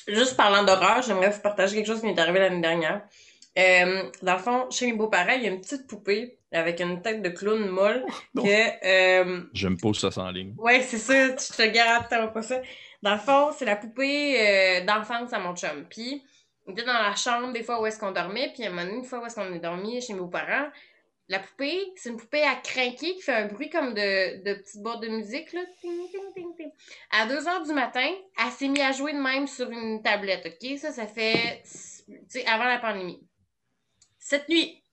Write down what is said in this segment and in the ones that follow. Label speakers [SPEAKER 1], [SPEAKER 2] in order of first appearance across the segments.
[SPEAKER 1] Juste parlant d'horreur, j'aimerais vous partager quelque chose qui m'est arrivé l'année dernière. Dans le fond, chez mes beaux-parents, il y a une petite poupée avec une tête de clown molle
[SPEAKER 2] Non.
[SPEAKER 1] que...
[SPEAKER 2] J'aime pas ça sans ligne.
[SPEAKER 1] ouais, c'est ça, je te garantis, t'aimes pas ça. Dans le fond, c'est la poupée d'enfance à mon chum. Puis, on était dans la chambre des fois où est-ce qu'on dormait, puis à un moment donné, une fois où est-ce qu'on est dormi chez mes beaux-parents, la poupée, c'est une poupée à crinquer qui fait un bruit comme de petite boîte de musique, là. Ting, ting, ting, ting. À 2 heures du matin, elle s'est mise à jouer de même sur une tablette, OK? Ça fait, tu sais, avant la pandémie. Cette nuit,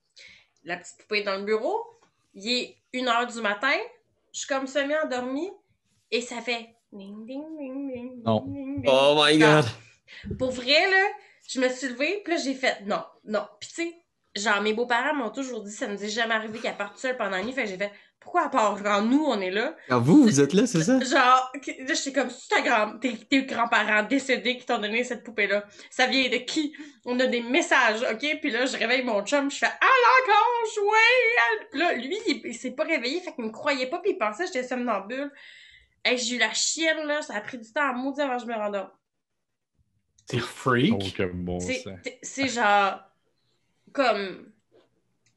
[SPEAKER 1] la petite poupée est dans le bureau, il est 1 heure du matin, je suis comme semi-endormie, et ça fait ding, ding, ding, ding,
[SPEAKER 2] Non.
[SPEAKER 1] ding, ding, ding.
[SPEAKER 3] Oh my
[SPEAKER 1] Genre,
[SPEAKER 3] god.
[SPEAKER 1] pour vrai, là, je me suis levée, puis là, j'ai fait non, non. Puis tu sais, genre, mes beaux-parents m'ont toujours dit, ça ne nous est jamais arrivé qu'elle parte seule pendant la nuit. Fait que j'ai fait, pourquoi à part quand nous, on est là?
[SPEAKER 3] Ah, vous êtes là, c'est ça?
[SPEAKER 1] Genre, là, j'étais comme, c'est tes grands-parents décédés qui t'ont donné cette poupée-là. Ça vient de qui? On a des messages, OK? Puis là, je réveille mon chum, je fais, ah là, encore jouer! Puis là, lui, il s'est pas réveillé, fait qu'il me croyait pas, puis il pensait que j'étais somnambule. Hey, j'ai eu la chienne, là, ça a pris du temps à maudire avant que je me rendorme.
[SPEAKER 3] T'es freak.
[SPEAKER 2] Aucun bon
[SPEAKER 1] C'est
[SPEAKER 2] sens.
[SPEAKER 1] c'est genre, comme...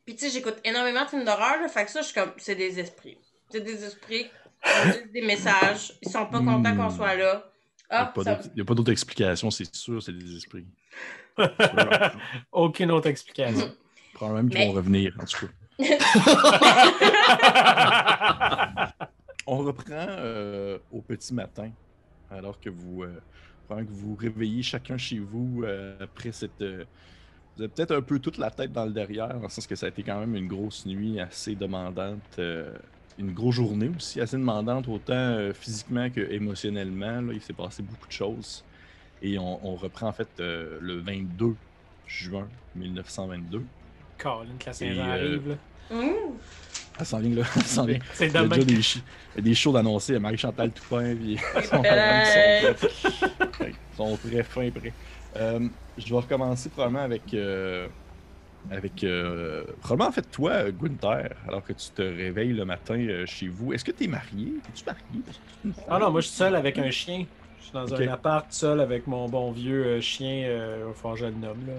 [SPEAKER 1] Puis tu sais, j'écoute énormément de films d'horreur, là, fait que ça, je suis comme, c'est des esprits. C'est des esprits, ils nous disent des messages, ils sont pas contents qu'on soit là.
[SPEAKER 2] Il
[SPEAKER 1] Ah, ça...
[SPEAKER 2] n'y a pas d'autre explication, c'est sûr, c'est des esprits.
[SPEAKER 3] Aucune autre explication.
[SPEAKER 2] Probablement qu'ils vont revenir, en tout cas. On reprend au petit matin, alors que pendant que vous réveillez chacun chez vous après cette... vous avez peut-être un peu toute la tête dans le derrière, dans le sens que ça a été quand même une grosse nuit assez demandante, une grosse journée aussi, assez demandante, autant physiquement que émotionnellement. Là, il s'est passé beaucoup de choses. Et on reprend en fait le 22 juin 1922.
[SPEAKER 3] Colin, que la
[SPEAKER 2] Et,
[SPEAKER 3] Saint-Jean arrive, là.
[SPEAKER 1] Mmh.
[SPEAKER 2] Elle s'en vient là, elle s'en vient.
[SPEAKER 3] C'est
[SPEAKER 2] Il y a
[SPEAKER 3] demain.
[SPEAKER 2] déjà il y a des shows d'annoncer, Marie-Chantal Toupin, puis son
[SPEAKER 1] Hey.
[SPEAKER 2] Ils sont très fins prêts. Je vais recommencer probablement probablement en fait toi, Gunther, alors que tu te réveilles le matin chez vous. Est-ce que tu es marié? Es-tu marié?
[SPEAKER 3] Ah non, moi je suis seul avec un chien. Je suis dans
[SPEAKER 2] Ok.
[SPEAKER 3] un appart seul avec mon bon vieux chien. Il va falloir que je le nomme, là.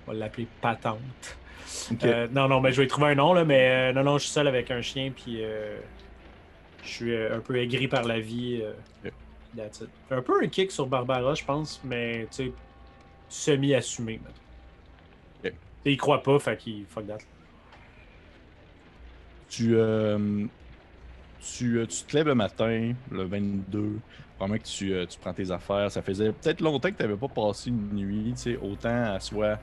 [SPEAKER 3] On va l'appeler Patente.
[SPEAKER 2] Ok.
[SPEAKER 3] Non, mais je vais y trouver un nom, là, mais non, je suis seul avec un chien, puis je suis un peu aigri par la vie.
[SPEAKER 2] Ok.
[SPEAKER 3] That's it. Un peu un kick sur Barbara, je pense, mais tu sais, semi-assumé.
[SPEAKER 2] Ok.
[SPEAKER 3] Il croit pas, fait qu'il fuck that.
[SPEAKER 2] Tu te lèves le matin, le 22, probablement que tu prends tes affaires. Ça faisait peut-être longtemps que tu n'avais pas passé une nuit, tu sais, autant à soit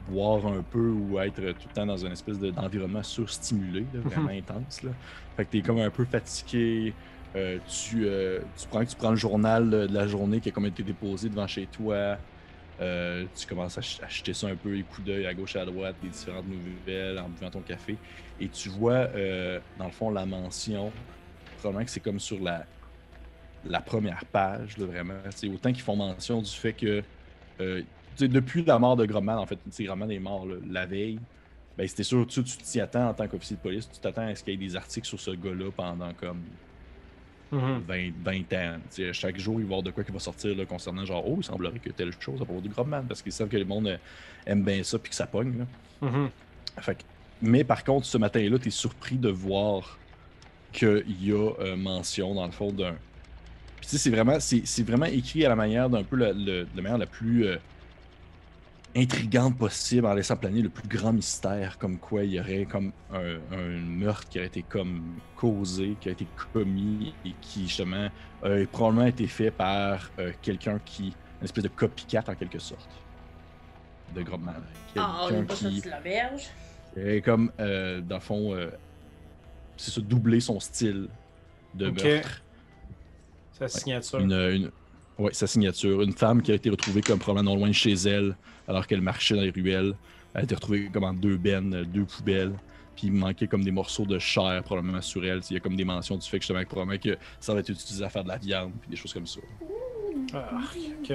[SPEAKER 2] boire un peu ou être tout le temps dans une espèce d'environnement surstimulé, là, vraiment intense. Là. Fait que tu es comme un peu fatigué. Tu prends le journal de la journée qui a comme été déposé devant chez toi. Tu commences à jeter ça un peu, les coups d'œil à gauche et à droite, les différentes nouvelles, en buvant ton café. Et tu vois, dans le fond, la mention, probablement que c'est comme sur la première page, là, vraiment. C'est autant qu'ils font mention du fait que, depuis la mort de Grobman, en fait, Grobman est mort là, la veille, ben, c'était sûr, tu t'y attends en tant qu'officier de police, tu t'attends à ce qu'il y ait des articles sur ce gars-là pendant comme 20 ans. T'sais, chaque jour, il va y avoir de quoi qui va sortir là, concernant genre, oh, il semblerait que telle chose à propos du Grobman, parce qu'ils savent que le monde aime bien ça puis que ça pogne. Là. Fait que- mais par contre, ce matin-là, tu es surpris de voir qu'il y a mention, dans le fond, d'un. Puis tu sais, c'est vraiment écrit à la manière d'un peu de la manière la plus intrigante possible, en laissant planer le plus grand mystère, comme quoi il y aurait comme un meurtre qui a été comme causé, qui a été commis et qui justement a probablement été fait par quelqu'un qui, une espèce de copycat en quelque sorte, de Grobman.
[SPEAKER 1] Ah, on n'est
[SPEAKER 2] Quelqu'un
[SPEAKER 1] pas sorti de l'auberge.
[SPEAKER 2] est comme, dans le fond, c'est ça, doubler son style de
[SPEAKER 3] Ok.
[SPEAKER 2] meurtre.
[SPEAKER 3] Sa signature.
[SPEAKER 2] Ouais, sa signature. Une femme qui a été retrouvée comme probablement non loin de chez elle, alors qu'elle marchait dans les ruelles. Elle a été retrouvée comme en deux bennes, deux poubelles. Puis il manquait comme des morceaux de chair probablement sur elle. Il y a comme des mentions du fait que justement, probablement que ça va être utilisé à faire de la viande, puis des choses comme ça.
[SPEAKER 3] Ah, ok.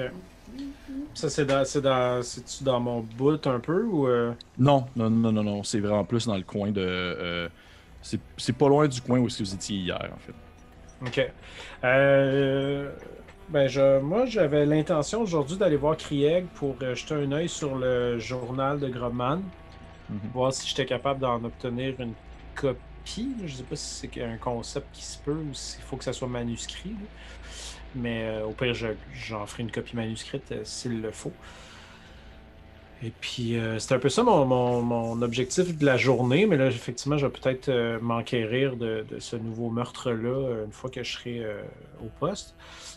[SPEAKER 3] Ça, c'est-tu dans mon bout un peu ou.
[SPEAKER 2] Non. C'est vraiment plus dans le coin de. C'est pas loin du coin où est-ce que vous étiez hier, en fait.
[SPEAKER 3] Ok. Euh... Moi, j'avais l'intention aujourd'hui d'aller voir Krieg pour jeter un œil sur le journal de Grobman, voir si j'étais capable d'en obtenir une copie. Je sais pas si c'est un concept qui se peut ou s'il faut que ça soit manuscrit. Là. Mais au pire, j'en ferai une copie manuscrite s'il le faut. Et puis, c'est un peu ça mon objectif de la journée, mais là, effectivement, je vais peut-être m'enquérir de ce nouveau meurtre-là une fois que je serai au poste.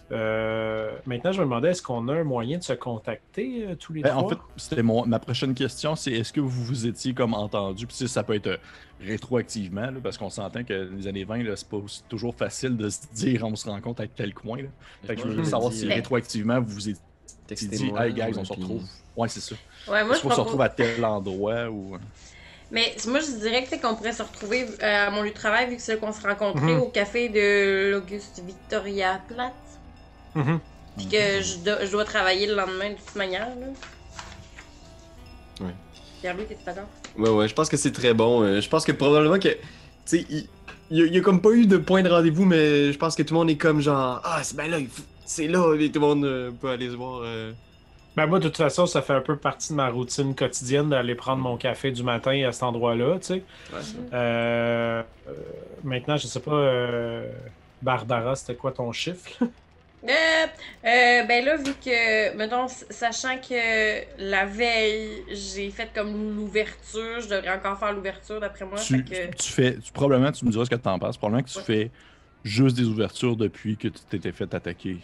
[SPEAKER 3] Maintenant, je me demandais, est-ce qu'on a un moyen de se contacter tous les trois?
[SPEAKER 2] En fait, c'était ma prochaine question, c'est est-ce que vous vous étiez comme entendu, puis ça peut être rétroactivement, là, parce qu'on s'entend que les années 20, là, c'est pas toujours facile de se dire on se rencontre à tel coin. Là. Fait que je veux savoir si rétroactivement vous vous étiez dit hey guys, on se retrouve. Ouais, c'est ça.
[SPEAKER 1] Ouais, moi,
[SPEAKER 2] est-ce qu'on se retrouve à tel endroit ou.
[SPEAKER 1] Mais moi, je dirais que qu'on pourrait se retrouver à mon lieu de travail, vu que c'est là qu'on se rencontrait au café de l'Auguste Victoria Platz. Puis que je dois travailler le lendemain de toute manière. Là.
[SPEAKER 4] Ouais.
[SPEAKER 1] Pierre-Louis, t'es d'accord?
[SPEAKER 4] Ouais, je pense que c'est très bon. Je pense que probablement que. Tu sais, il y a comme pas eu de point de rendez-vous, mais je pense que tout le monde est comme genre. Ah, c'est ben là, c'est là, et tout le monde peut aller se voir.
[SPEAKER 3] Ben moi, de toute façon, ça fait un peu partie de ma routine quotidienne d'aller prendre mon café du matin à cet endroit-là, tu sais.
[SPEAKER 4] Ouais,
[SPEAKER 3] Maintenant, je sais pas, Barbara, c'était quoi ton chiffre?
[SPEAKER 1] Ben là, vu que, mettons, sachant que la veille, j'ai fait comme l'ouverture, je devrais encore faire l'ouverture d'après moi.
[SPEAKER 2] Probablement, tu me diras ce que t'en penses, probablement que tu fais juste des ouvertures depuis que tu t'étais fait attaquer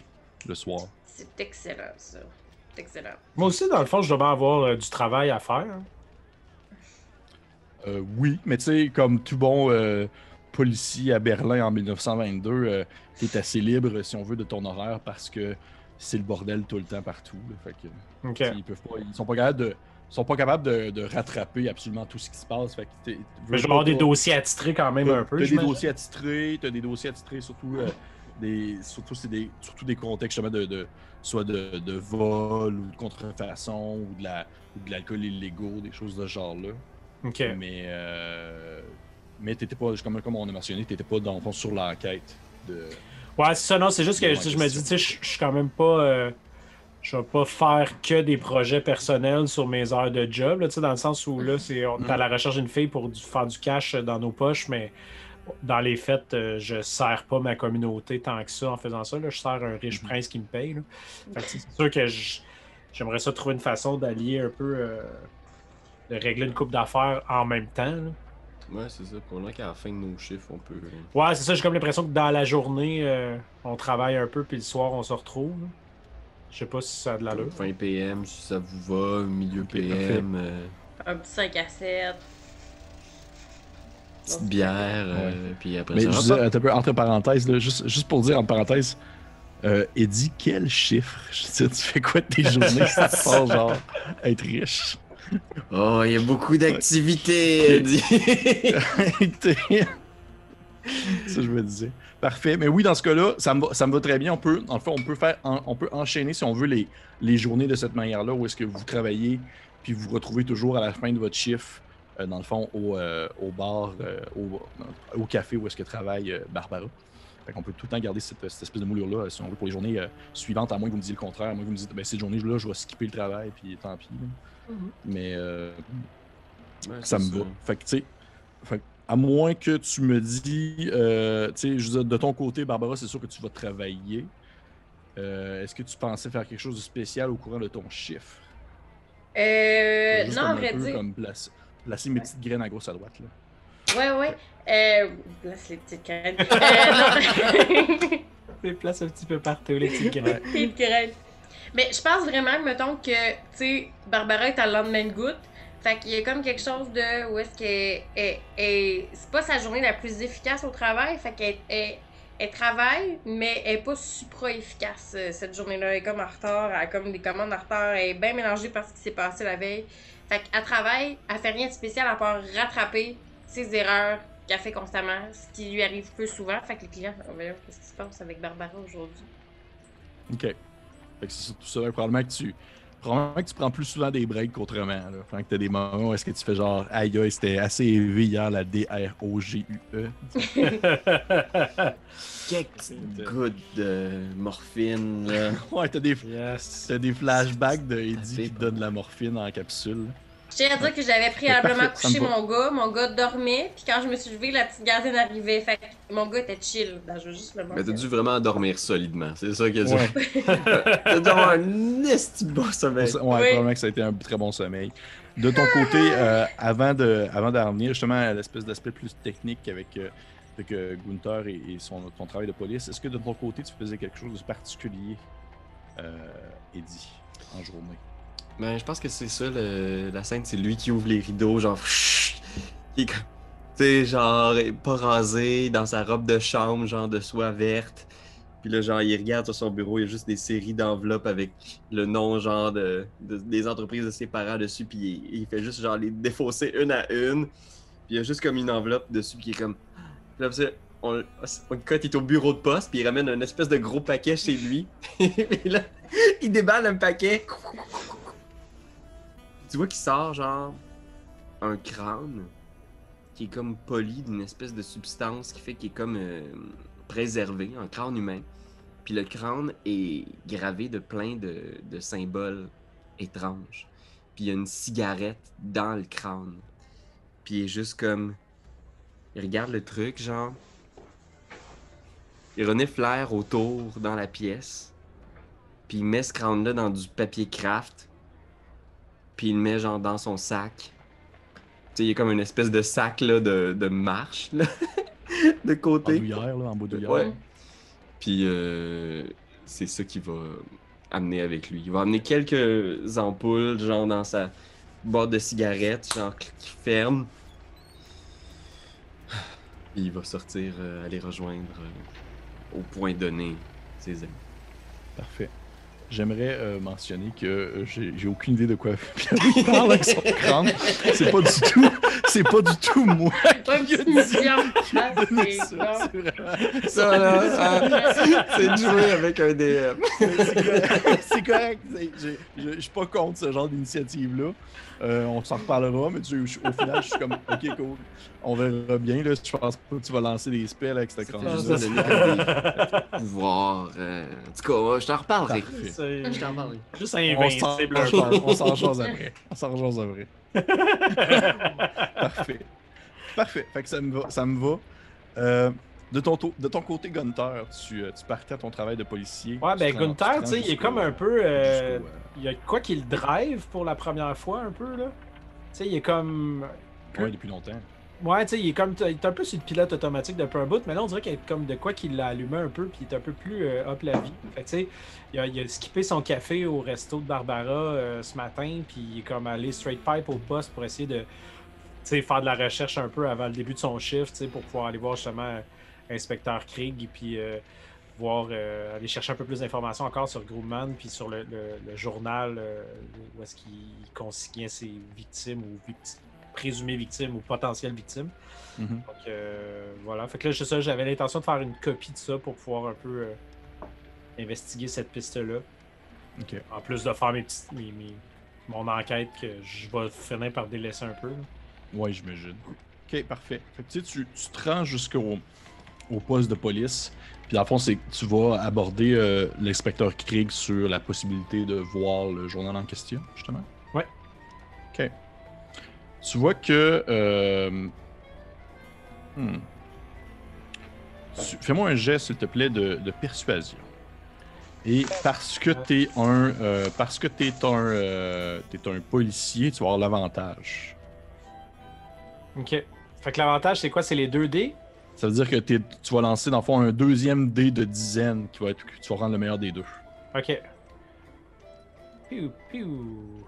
[SPEAKER 2] le soir.
[SPEAKER 1] C'est excellent, ça. C'est excellent.
[SPEAKER 3] Moi aussi, dans le fond, je dois avoir du travail à faire.
[SPEAKER 2] Oui, mais tu sais, comme tout bon policier à Berlin en 1922, t'es assez libre, si on veut, de ton horaire parce que c'est le bordel tout le temps partout. Là, fait que,
[SPEAKER 3] Okay.
[SPEAKER 2] ils sont pas capables de rattraper absolument tout ce qui se passe. Fait que
[SPEAKER 3] Mais je vais avoir des dossiers attitrés quand même un peu.
[SPEAKER 2] T'as des dossiers attitrés, surtout surtout des contextes justement soit de vol ou de contrefaçon ou de l'alcool illégaux, des choses de ce genre-là.
[SPEAKER 3] OK.
[SPEAKER 2] Mais t'étais pas, comme on a mentionné, t'étais pas dans le fond sur l'enquête de.
[SPEAKER 3] Ouais, c'est ça, non, c'est juste que je me dis, tu sais, je suis quand même pas. Je vais pas faire que des projets personnels sur mes heures de job, là, dans le sens où là, on est à la recherche d'une fille pour faire du cash dans nos poches, mais dans les faits, je sers pas ma communauté tant que ça en faisant ça. Là. Je sers un riche prince qui me paye. Là. Fait que c'est sûr que j'aimerais ça trouver une façon d'allier un peu, de régler une coupe d'affaires en même temps. Là.
[SPEAKER 4] Ouais, c'est ça. Pendant qu'à la fin de nos chiffres, on peut.
[SPEAKER 3] Ouais, c'est ça. J'ai comme l'impression que dans la journée, on travaille un peu, puis le soir, on se retrouve. Là. Je sais pas si ça a de l'allure.
[SPEAKER 4] Fin PM, si ça vous va, milieu PM.
[SPEAKER 1] Un petit 5 à 7.
[SPEAKER 4] Petite bière, puis après
[SPEAKER 2] mais
[SPEAKER 4] ça.
[SPEAKER 2] Je disais, un peu entre parenthèses, là, juste pour dire entre parenthèses, Eddie, quel chiffre? Je sais, tu fais quoi de tes journées si tu penses genre être riche?
[SPEAKER 4] Oh, il y a beaucoup d'activités, Eddie!
[SPEAKER 2] Ça, je me disais. Parfait. Mais oui, dans ce cas-là, ça me va très bien. On peut enchaîner, si on veut, les journées de cette manière-là, où est-ce que vous travaillez, puis vous vous retrouvez toujours à la fin de votre chiffre, dans le fond, au bar, au café où est-ce que travaille Barbara. Fait qu'on peut tout le temps garder cette espèce de moulure-là, si on veut, pour les journées suivantes, à moins que vous me disiez le contraire, à moins que vous me disiez, ben, cette journée-là, je vais skipper le travail, puis tant pis. Mais ça me va. Fait que, tu sais, à moins que tu me dis, tu sais, je veux dire, de ton côté, Barbara, c'est sûr que tu vas travailler. Est-ce que tu pensais faire quelque chose de spécial au courant de ton chiffre?
[SPEAKER 1] Non, à vrai dire.
[SPEAKER 2] Comme placer mes petites graines à gauche à droite, là.
[SPEAKER 1] Ouais. Place les petites graines. Non.
[SPEAKER 3] Les places un petit peu partout, les petites graines.
[SPEAKER 1] Les petites graines. Mais je pense vraiment, mettons que, tu sais, Barbara est à lendemain de goutte. Fait qu'il y a comme quelque chose de où est-ce qu'elle c'est pas sa journée la plus efficace au travail, fait qu'elle travaille, mais elle est pas supra efficace cette journée-là. Elle est comme en retard, elle a comme des commandes en retard, elle est bien mélangée par ce qui s'est passé la veille. Fait qu'elle travaille, elle fait rien de spécial à part rattraper ses erreurs qu'elle fait constamment, ce qui lui arrive peu souvent. Fait que les clients, qu'est-ce qui se passe avec Barbara aujourd'hui?
[SPEAKER 2] OK. Fait que c'est surtout ça, probablement que Probablement que tu prends plus souvent des breaks qu'autrement. Là. Fait que t'as des moments où est-ce que tu fais genre aïe aïe, c'était assez élevé hier la DROGUE.
[SPEAKER 4] Quelques gouttes de morphine, là.
[SPEAKER 2] Ouais, t'as des flashbacks de Eddie qui te donne de la morphine en capsule.
[SPEAKER 1] Je tiens à dire que j'avais préalablement
[SPEAKER 2] Parfait, ça me
[SPEAKER 1] couché
[SPEAKER 2] va.
[SPEAKER 1] mon gars dormait, puis quand je me suis levée, la petite gardienne arrivait, fait que mon gars était chill. Ben, je veux juste le
[SPEAKER 4] Mais
[SPEAKER 1] mentionner.
[SPEAKER 4] t'as dû vraiment dormir solidement, c'est ça qu'il a dit.
[SPEAKER 2] Ouais.
[SPEAKER 4] T'as dû avoir un esti bon sommeil.
[SPEAKER 2] Ouais,
[SPEAKER 1] Oui.
[SPEAKER 2] probablement que ça a été un très bon sommeil. De ton côté, avant d'en revenir justement à l'espèce d'aspect plus technique avec Gunther et ton travail de police, est-ce que de ton côté, tu faisais quelque chose de particulier, Eddie, en journée?
[SPEAKER 4] Ben, je pense que c'est ça, la scène, c'est lui qui ouvre les rideaux, genre, qui est comme, tu sais, genre, pas rasé, dans sa robe de chambre, genre, de soie verte. Puis là, genre, il regarde sur son bureau, il y a juste des séries d'enveloppes avec le nom, genre, des entreprises de ses parents dessus, puis il fait juste, genre, les défausser une à une. Puis il y a juste comme une enveloppe dessus, qui est comme... Puis là, on cote, il est au bureau de poste, puis il ramène un espèce de gros paquet chez lui. Et là, il déballe un paquet. Tu vois qu'il sort, genre, un crâne qui est comme poli d'une espèce de substance qui fait qu'il est comme préservé, un crâne humain. Puis le crâne est gravé de plein de symboles étranges. Puis il y a une cigarette dans le crâne. Puis il est juste comme... Il regarde le truc, genre... Il renifle l'air autour dans la pièce. Puis il met ce crâne-là dans du papier craft. Puis il le met genre dans son sac. Tu sais, il y a comme une espèce de sac là, de marche là, de côté.
[SPEAKER 2] En bouillère.
[SPEAKER 4] Ouais. Puis c'est ça qu'il va amener avec lui. Il va amener quelques ampoules, genre dans sa boîte de cigarettes, genre qui ferme. Puis il va sortir, aller rejoindre au point donné ses amis.
[SPEAKER 2] Parfait. J'aimerais mentionner que j'ai aucune idée de quoi Pierre parle avec son crâne. C'est pas du tout moi.
[SPEAKER 1] Pas une petite mission. Ah, c'est bon.
[SPEAKER 2] C'est vraiment-
[SPEAKER 4] Ça là, c'est de jouer avec un DM.
[SPEAKER 2] C'est correct. Je suis pas contre ce genre d'initiative-là. On s'en reparlera, mais au final, je suis comme, ok, cool. On verra bien. Là, je pense pas que tu vas lancer des spells avec cette crâne.
[SPEAKER 4] Pouvoir. En tout cas, je t'en reparlerai.
[SPEAKER 3] C'est
[SPEAKER 4] Je t'en reparlerai.
[SPEAKER 3] juste
[SPEAKER 2] On
[SPEAKER 3] invincible un peu.
[SPEAKER 2] s'en change après. On s'en change après. Parfait. Parfait. Fait que ça me va. De ton côté, Gunther, tu partais à ton travail de policier.
[SPEAKER 3] Ouais, ben
[SPEAKER 2] Tu te rends-
[SPEAKER 3] Gunther,
[SPEAKER 2] te
[SPEAKER 3] tu sais,
[SPEAKER 2] rends
[SPEAKER 3] il est comme un peu.
[SPEAKER 2] jusqu'au,
[SPEAKER 3] Il y a quoi qui le drive pour la première fois, un peu, là. Tu sais, il est comme.
[SPEAKER 2] Ouais, depuis longtemps.
[SPEAKER 3] Ouais, tu sais, il est un peu sur le pilote automatique depuis un bout, mais là, on dirait qu'il y a comme de quoi qui l'a allumé un peu, puis il est un peu plus up la vie. Fait que, tu sais, il a skippé son café au resto de Barbara ce matin, puis il est comme allé straight pipe au poste pour essayer de, tu sais, faire de la recherche un peu avant le début de son shift, tu sais, pour pouvoir aller voir justement Inspecteur Krieg, et puis voir, aller chercher un peu plus d'informations encore sur Grumman, puis sur le journal où est-ce qu'il consignait ses victimes ou présumées victimes ou potentielles victimes.
[SPEAKER 2] Mhm.
[SPEAKER 3] Donc voilà. Fait que là, c'est ça, j'avais l'intention de faire une copie de ça pour pouvoir un peu investiguer cette piste-là.
[SPEAKER 2] Ok.
[SPEAKER 3] En plus de faire mon enquête que je vais finir par délaisser un peu. Là.
[SPEAKER 2] Ouais, j'imagine. Ok, parfait. Fait que, tu te rends jusqu'au poste de police. Puis dans le fond, c'est que tu vas aborder l'inspecteur Krieg sur la possibilité de voir le journal en question, justement.
[SPEAKER 3] Ouais.
[SPEAKER 2] Ok. Tu vois que... Fais-moi un jet, s'il te plaît, de persuasion. Et parce que t'es un policier, tu vas avoir l'avantage.
[SPEAKER 3] Ok. Fait que l'avantage, c'est quoi? C'est les 2 dés?
[SPEAKER 2] Ça veut dire que tu vas lancer, dans le fond, un deuxième dé de dizaine qui va être, tu vas rendre le meilleur des deux.
[SPEAKER 3] Ok. Piou, piou.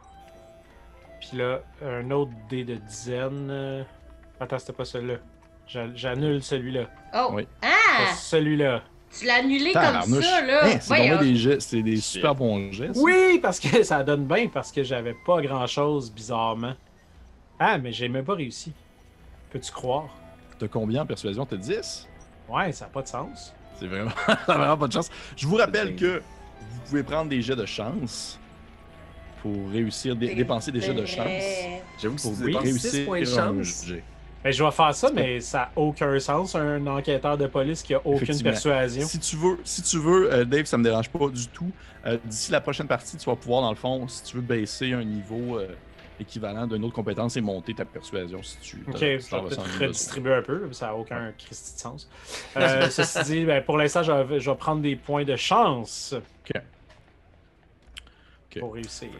[SPEAKER 3] Puis là, un autre dé de dizaine. Attends, c'était pas celui-là. J'annule celui-là.
[SPEAKER 1] Oh!
[SPEAKER 2] Oui.
[SPEAKER 1] Ah!
[SPEAKER 3] Celui-là.
[SPEAKER 1] Tu l'as annulé comme
[SPEAKER 2] Tabarnouche.
[SPEAKER 1] ça, là!
[SPEAKER 2] Hein, c'est vraiment des jets, c'est des super bons jets. ça.
[SPEAKER 3] Oui, parce que ça donne bien, parce que j'avais pas grand-chose, bizarrement. Ah, mais j'ai même pas réussi. Peux-tu croire?
[SPEAKER 2] T'as combien en persuasion? T'as 10?
[SPEAKER 3] Ouais, ça a pas de sens.
[SPEAKER 2] C'est vraiment, ça a vraiment pas de chance. Je vous rappelle que vous pouvez prendre des jets de chance pour réussir, dépenser des jets de chance.
[SPEAKER 4] J'avoue que
[SPEAKER 2] Pour
[SPEAKER 4] tu dépenses 6 points de chance.
[SPEAKER 3] Ben, je vais faire ça, mais ça n'a aucun sens, un enquêteur de police qui a aucune persuasion.
[SPEAKER 2] Si tu veux, Dave, ça me dérange pas du tout. D'ici la prochaine partie, tu vas pouvoir, dans le fond, si tu veux baisser un niveau équivalent d'une autre compétence et monter ta persuasion si tu
[SPEAKER 3] Ok, je vais peut-être redistribuer un peu, ça n'a aucun Christi de sens. Ceci dit, ben, pour l'instant, je vais prendre des points de chance pour réussir.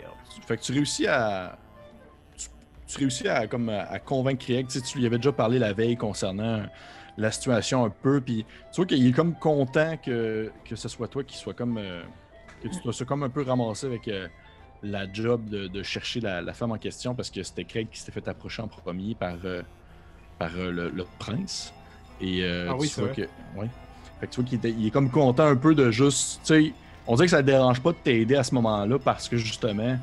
[SPEAKER 2] Fait que tu réussis à... Tu réussis à convaincre Craig. Tu lui avais déjà parlé la veille concernant la situation un peu, puis tu vois qu'il est comme content que ce soit toi qui soit comme... que tu te sois comme un peu ramassé avec la job de chercher la femme en question, parce que c'était Craig qui s'était fait approcher en premier par le prince. Et
[SPEAKER 3] oui,
[SPEAKER 2] tu vois que... Ouais. Fait que tu vois qu'il est comme content un peu de juste... Tu sais, on dirait que ça ne dérange pas de t'aider à ce moment-là, parce que justement...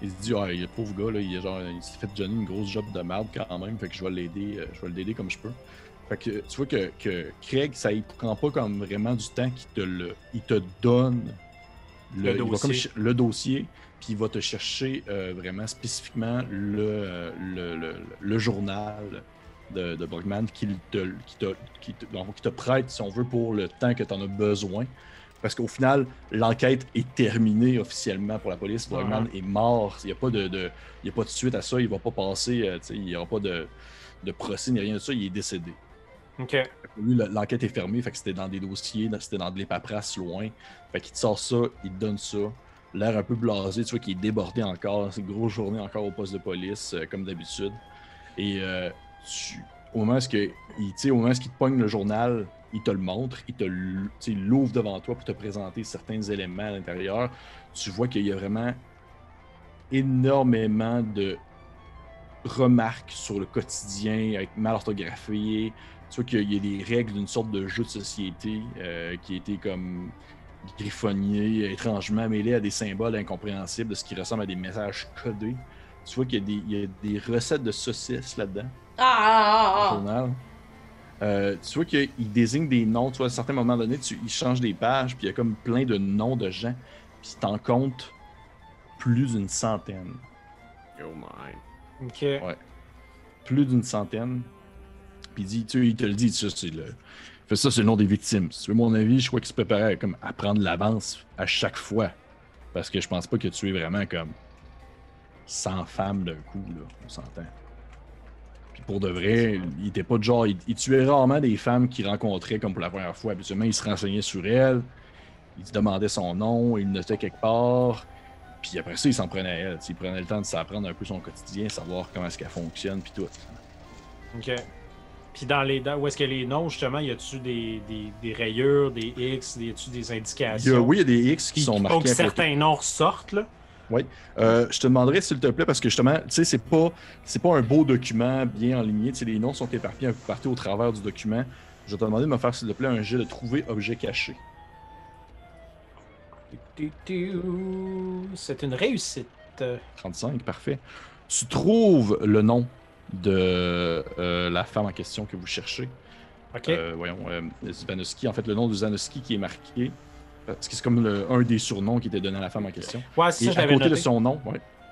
[SPEAKER 2] Il se dit, le pauvre gars, là, il s'est fait donner une grosse job de merde quand même, fait que je vais l'aider comme je peux. Fait que tu vois que Craig, ça ne prend pas comme vraiment du temps il te donne le dossier, puis il va te chercher vraiment spécifiquement le journal de Borgman qui te prête, si on veut, pour le temps que tu en as besoin. Parce qu'au final, l'enquête est terminée officiellement pour la police. Borgman est mort. Il n'y a pas de suite à ça. Il ne va pas passer. Il n'y aura pas de procès ni rien de ça. Il est décédé.
[SPEAKER 3] OK.
[SPEAKER 2] Lui, l'enquête est fermée. Fait que c'était dans des dossiers, c'était dans des paperasses loin. Fait qu'il te sort ça, il te donne ça. L'air un peu blasé. Tu vois qu'il est débordé encore. C'est une grosse journée encore au poste de police, comme d'habitude. Et au moment où il te pogne le journal, il te le montre, il l'ouvre devant toi pour te présenter certains éléments à l'intérieur. Tu vois qu'il y a vraiment énormément de remarques sur le quotidien, avec mal orthographiées. Tu vois qu'il y a des règles d'une sorte de jeu de société qui a été comme griffonnier, étrangement mêlé à des symboles incompréhensibles, de ce qui ressemble à des messages codés. Tu vois qu'il y a des recettes de saucisses là-dedans. Dans le journal. Tu vois qu'il désigne des noms, tu vois, à certains moments donnés, il change des pages, puis il y a comme plein de noms de gens, puis t'en comptes plus d'une centaine.
[SPEAKER 4] Oh my.
[SPEAKER 3] OK.
[SPEAKER 2] Ouais. Plus d'une centaine. Puis il te le dit, ça, c'est le nom des victimes. Si tu veux mon avis, je crois qu'il se préparait à prendre l'avance à chaque fois. Parce que je pense pas que tu es vraiment comme 100 femmes d'un coup, là, on s'entend. Pour de vrai, il était pas de genre... Il tuait rarement des femmes qu'il rencontrait comme pour la première fois. Habituellement, il se renseignait sur elles, il se demandait son nom, il le notait quelque part, puis après ça, il s'en prenait à elle. Il prenait le temps de s'apprendre un peu son quotidien, savoir comment est-ce qu'elle fonctionne, puis tout.
[SPEAKER 3] OK. Puis où est-ce que les noms, justement, y a-tu des rayures, des X, y a-tu des indications?
[SPEAKER 2] Oui, il y a des X qui sont marqués.
[SPEAKER 3] Donc, certains noms ressortent, là?
[SPEAKER 2] Oui. Je te demanderais, s'il te plaît, parce que justement, tu sais, c'est pas un beau document bien enligné. Tu sais, les noms sont éparpillés un peu partout au travers du document. Je vais te demander de me faire, s'il te plaît, un jet de trouver objet caché.
[SPEAKER 3] C'est une réussite.
[SPEAKER 2] 35, parfait. Tu trouves le nom de la femme en question que vous cherchez.
[SPEAKER 3] OK.
[SPEAKER 2] Voyons, Zvanowski. En fait, le nom de Zvanowski qui est marqué. Parce que c'est comme un des surnoms qui était donné à la femme en question.
[SPEAKER 3] Ouais, c'est ça, je
[SPEAKER 2] à
[SPEAKER 3] l'avais
[SPEAKER 2] côté
[SPEAKER 3] noté.
[SPEAKER 2] de son nom,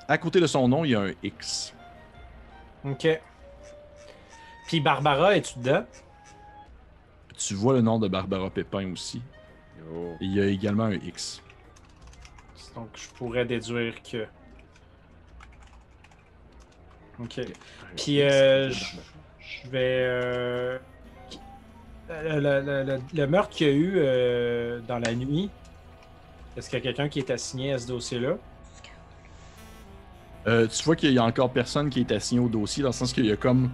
[SPEAKER 2] à côté de son nom, il y a un X.
[SPEAKER 3] OK. Puis Barbara, es-tu dedans?
[SPEAKER 2] Tu vois le nom de Barbara Pépin aussi.
[SPEAKER 4] Oh.
[SPEAKER 2] Et il y a également un X.
[SPEAKER 3] Donc, je pourrais déduire que... OK. Puis, je vais... Le meurtre qu'il y a eu dans la nuit, est-ce qu'il y a quelqu'un qui est assigné à ce dossier-là?
[SPEAKER 2] Tu vois qu'il y a encore personne qui est assigné au dossier, dans le sens qu'il y a comme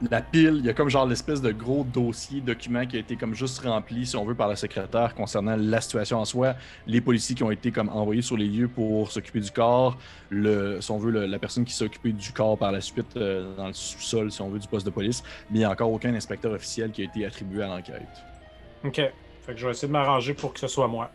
[SPEAKER 2] la pile, il y a comme genre l'espèce de gros dossier, document qui a été comme juste rempli, si on veut, par la secrétaire concernant la situation en soi, les policiers qui ont été comme envoyés sur les lieux pour s'occuper du corps, si on veut, la personne qui s'est occupée du corps par la suite dans le sous-sol, si on veut, du poste de police, mais il n'y a encore aucun inspecteur officiel qui a été attribué à l'enquête.
[SPEAKER 3] OK. Fait que je vais essayer de m'arranger pour que ce soit moi.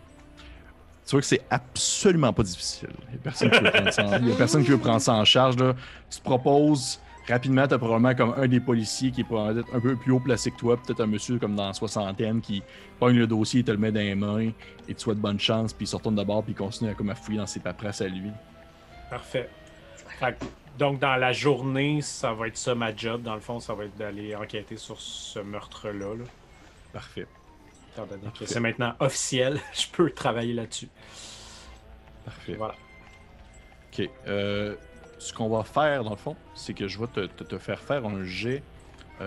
[SPEAKER 2] Tu vois que c'est absolument pas difficile. Il n'y a personne qui veut prendre ça en charge. Là. Tu te proposes... Rapidement, tu as probablement comme un des policiers qui est peut-être un peu plus haut placé que toi, peut-être un monsieur comme dans la soixantaine qui pogne le dossier, il te le met dans les mains et tu souhaites bonne chance, puis il se retourne d'abord puis il continue à fouiller dans ses paperasses à lui.
[SPEAKER 3] Parfait. Donc, dans la journée, ça va être ça ma job. Dans le fond, ça va être d'aller enquêter sur ce meurtre-là. Là.
[SPEAKER 2] Parfait.
[SPEAKER 3] Étant donné que c'est maintenant officiel, je peux travailler là-dessus.
[SPEAKER 2] Parfait.
[SPEAKER 3] Voilà.
[SPEAKER 2] Ok. Ce qu'on va faire, dans le fond, c'est que je vais te faire faire un jet. Je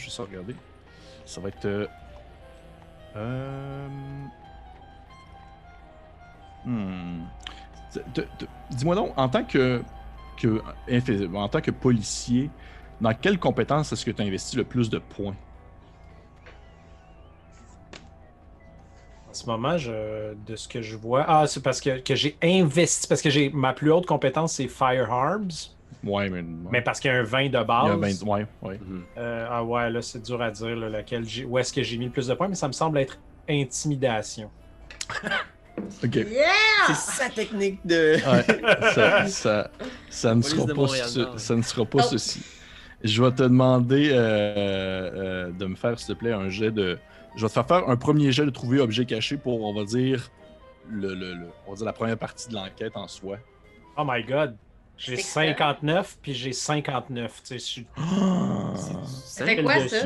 [SPEAKER 2] vais ça regarder. Ça va être. Dis-moi donc, en tant que policier, dans quelle compétence est-ce que tu as investi le plus de points?
[SPEAKER 3] En ce moment, de ce que je vois... Ah, c'est parce que j'ai investi... Parce que ma plus haute compétence, c'est Firearms.
[SPEAKER 2] Ouais,
[SPEAKER 3] mais parce qu'il y a un 20 de base.
[SPEAKER 2] Il y a un 20, ouais.
[SPEAKER 3] Ah ouais, là, c'est dur à dire là, où est-ce que j'ai mis le plus de points, mais ça me semble être Intimidation.
[SPEAKER 2] Ok.
[SPEAKER 1] Yeah!
[SPEAKER 4] C'est sa technique de...
[SPEAKER 2] Ouais, ça ne sera pas, ça ne sera pas ceci. Je vais te demander de me faire, s'il te plaît, un jet de... Je vais te faire un premier jet de trouver objet caché pour, on va dire, on va dire la première partie de l'enquête en soi.
[SPEAKER 3] Oh my god! J'ai 59 puis j'ai 59. Tu sais,
[SPEAKER 1] Ça fait quoi ça?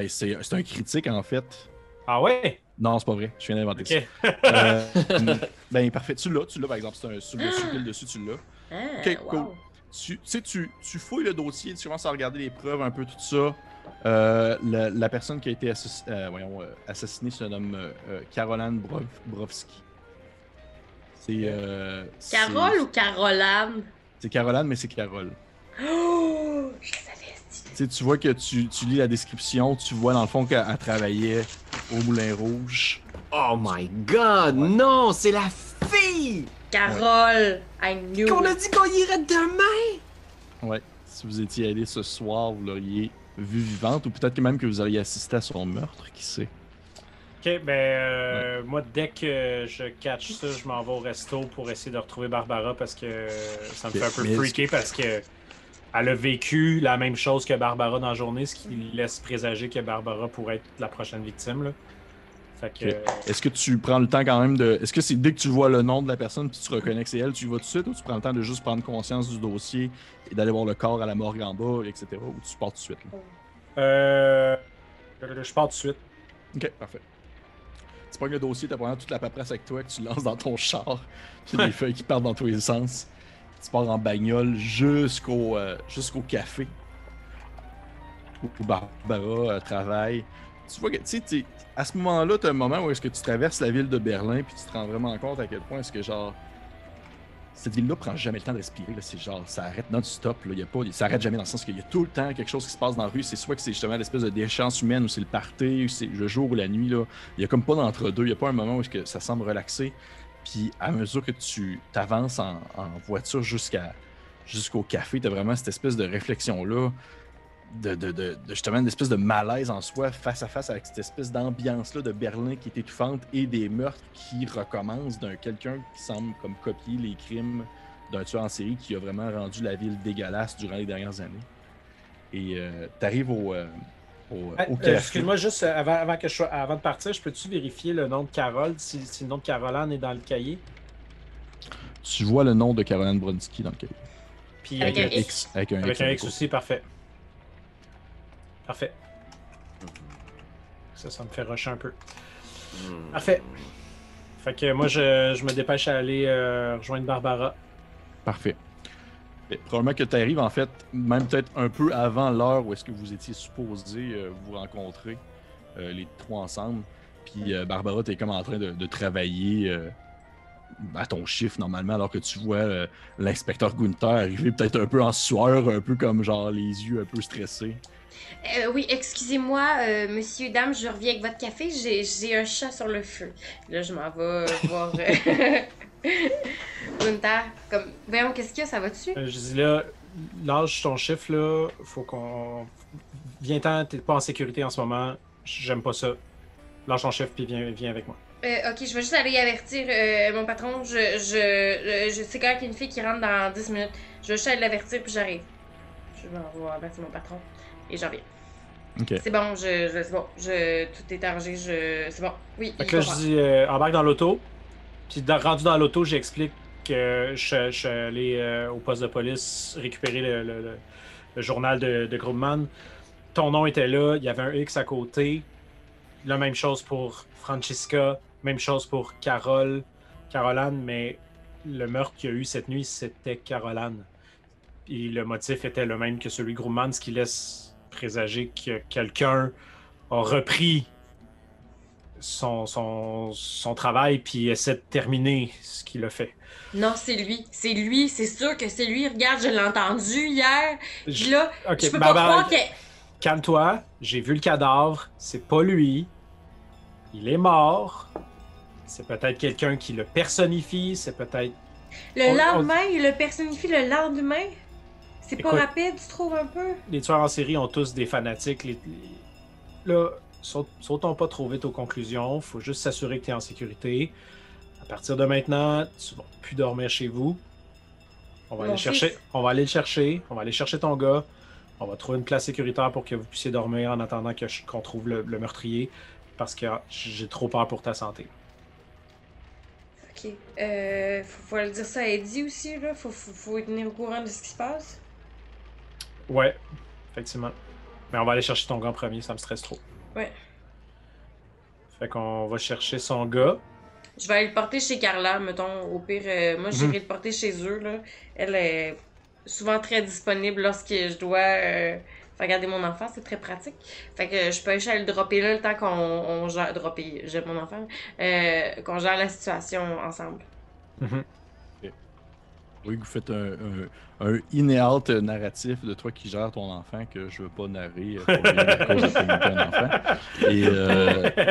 [SPEAKER 2] C'est un critique en fait.
[SPEAKER 3] Ah ouais?
[SPEAKER 2] Non, c'est pas vrai. Je viens d'inventer ça. Parfait. Tu l'as par exemple. C'est un sur le dessus, tu l'as.
[SPEAKER 1] Ah,
[SPEAKER 2] ok,
[SPEAKER 1] wow.
[SPEAKER 2] cool. Tu fouilles le dossier, tu commences à regarder les preuves, un peu tout ça. La personne qui a été assassinée se nomme Caroline Brovski.
[SPEAKER 1] Carole ou Caroline?
[SPEAKER 2] C'est Caroline, mais c'est Carole.
[SPEAKER 1] Oh! Je savais.
[SPEAKER 2] Tu vois que tu lis la description, tu vois dans le fond qu'elle travaillait au Moulin Rouge.
[SPEAKER 4] Oh my god, non, c'est la fille!
[SPEAKER 1] Carole, I knew.
[SPEAKER 4] Qu'on a dit qu'on irait demain!
[SPEAKER 2] Ouais, si vous étiez allé ce soir, vous l'auriez vue vivante, ou peut-être que même que vous auriez assisté à son meurtre, qui sait.
[SPEAKER 3] Ok, moi, dès que je catch ça, je m'en vais au resto pour essayer de retrouver Barbara parce que ça me fait un peu freaker parce que elle a vécu la même chose que Barbara dans la journée, ce qui laisse présager que Barbara pourrait être la prochaine victime. Là. Fait que...
[SPEAKER 2] Est-ce que tu prends le temps quand même de... Est-ce que c'est dès que tu vois le nom de la personne puis tu reconnais que c'est elle, tu y vas tout de suite, ou tu prends le temps de juste prendre conscience du dossier et d'aller voir le corps à la morgue en bas, etc., ou tu pars tout de suite? Là?
[SPEAKER 3] Je pars tout de suite.
[SPEAKER 2] Ok, parfait. Tu pognes le dossier, t'as vraiment toute la paperasse avec toi que tu lances dans ton char. Puis des feuilles qui partent dans tous les sens. Tu pars en bagnole jusqu'au café où Barbara travaille. Tu vois que, tu sais, à ce moment-là, t'as un moment où est-ce que tu traverses la ville de Berlin puis tu te rends vraiment compte à quel point est-ce que, genre, cette ville-là prend jamais le temps de respirer. Là. C'est genre, ça arrête non-stop. Là. Ça arrête jamais dans le sens qu'il y a tout le temps quelque chose qui se passe dans la rue. C'est soit que c'est justement l'espèce de déchéance humaine ou c'est le party, ou c'est le jour ou la nuit. Là. Il y a comme pas d'entre-deux. Il y a pas un moment où est-ce que ça semble relaxé. Puis à mesure que tu t'avances en voiture jusqu'au café, t'as vraiment cette espèce de réflexion-là, de justement une espèce de malaise en soi face à face avec cette espèce d'ambiance-là de Berlin qui est étouffante et des meurtres qui recommencent d'un quelqu'un qui semble comme copier les crimes d'un tueur en série qui a vraiment rendu la ville dégueulasse durant les dernières années. Et t'arrives au café.
[SPEAKER 3] Excuse-moi, juste avant de partir, je peux-tu vérifier le nom de Carole, si le nom de Caroline est dans le cahier?
[SPEAKER 2] Tu vois le nom de Caroline Brodski dans le cahier.
[SPEAKER 3] Puis
[SPEAKER 1] avec un X.
[SPEAKER 2] Avec un
[SPEAKER 3] X aussi, parfait. Parfait. Ça me fait rusher un peu. Parfait. Fait que moi, je me dépêche à aller rejoindre Barbara.
[SPEAKER 2] Parfait. Et probablement que tu arrives, en fait, même peut-être un peu avant l'heure où est-ce que vous étiez supposé vous rencontrer, les trois ensemble. Puis Barbara, t'es comme en train de travailler à ton chiffre, normalement, alors que tu vois l'inspecteur Gunther arriver peut-être un peu en sueur, un peu comme genre les yeux un peu stressés.
[SPEAKER 1] Oui, excusez-moi, monsieur, dame, je reviens avec votre café. J'ai un chat sur le feu. Là, je m'en vais voir Gunther. Comme, voyons, qu'est-ce qu'il y a, ça va dessus?
[SPEAKER 3] Je dis là, lâche ton chiffre, là. Faut qu'on. Viens-t'en, t'es pas en sécurité en ce moment. J'aime pas ça. Lâche ton chiffre, puis viens avec moi.
[SPEAKER 1] Ok, je vais juste aller avertir mon patron. Je sais quand il y a une fille qui rentre dans 10 minutes. Je vais juste aller l'avertir, puis j'arrive. Je vais avertir mon patron. Et j'en viens.
[SPEAKER 2] Ok.
[SPEAKER 1] C'est bon, c'est bon. Tout est arrangé, c'est bon. Oui.
[SPEAKER 3] Fait que là, je dis, embarque dans l'auto. Puis rendu dans l'auto, j'explique que je suis allé au poste de police récupérer le journal de Grumman. Ton nom était là, il y avait un X à côté. La même chose pour Francisca, même chose pour Caroline, mais le meurtre qu'il y a eu cette nuit, c'était Caroline. Et le motif était le même que celui de Grumman, ce qui laisse présager que quelqu'un a repris son travail puis essaie de terminer ce qu'il a fait.
[SPEAKER 1] Non, c'est lui, c'est sûr que c'est lui. Regarde, je l'ai entendu hier. Puis là, je peux pas croire que...
[SPEAKER 3] Calme-toi, j'ai vu le cadavre, c'est pas lui. Il est mort. C'est peut-être quelqu'un qui le personnifie, c'est peut-être...
[SPEAKER 1] Le lendemain, il le personnifie le lendemain? C'est pas rapide, tu trouves, un peu?
[SPEAKER 3] Les tueurs en série ont tous des fanatiques. Là, sautons pas trop vite aux conclusions. Faut juste s'assurer que tu es en sécurité. À partir de maintenant, tu vas plus dormir chez vous. On va aller le chercher. On va aller chercher ton gars. On va trouver une place sécuritaire pour que vous puissiez dormir en attendant qu'on trouve le meurtrier. Parce que j'ai trop peur pour ta santé.
[SPEAKER 1] Ok. Faut le dire ça à Eddie aussi, là. Faut tenir au courant de ce qui se passe.
[SPEAKER 3] Ouais, effectivement. Mais on va aller chercher ton gars en premier, ça me stresse trop.
[SPEAKER 1] Ouais.
[SPEAKER 3] Fait qu'on va chercher son gars.
[SPEAKER 1] Je vais aller le porter chez Carla, mettons. Au pire, moi, j'irai le porter chez eux, là. Elle est souvent très disponible lorsque je dois faire garder mon enfant. C'est très pratique. Fait que je peux aller le dropper là le temps qu'on gère... Dropper, j'aime mon enfant. Qu'on gère la situation ensemble.
[SPEAKER 2] Oui, vous faites un in-out narratif de toi qui gère ton enfant que je veux pas narrer pour rien à cause de ton enfant.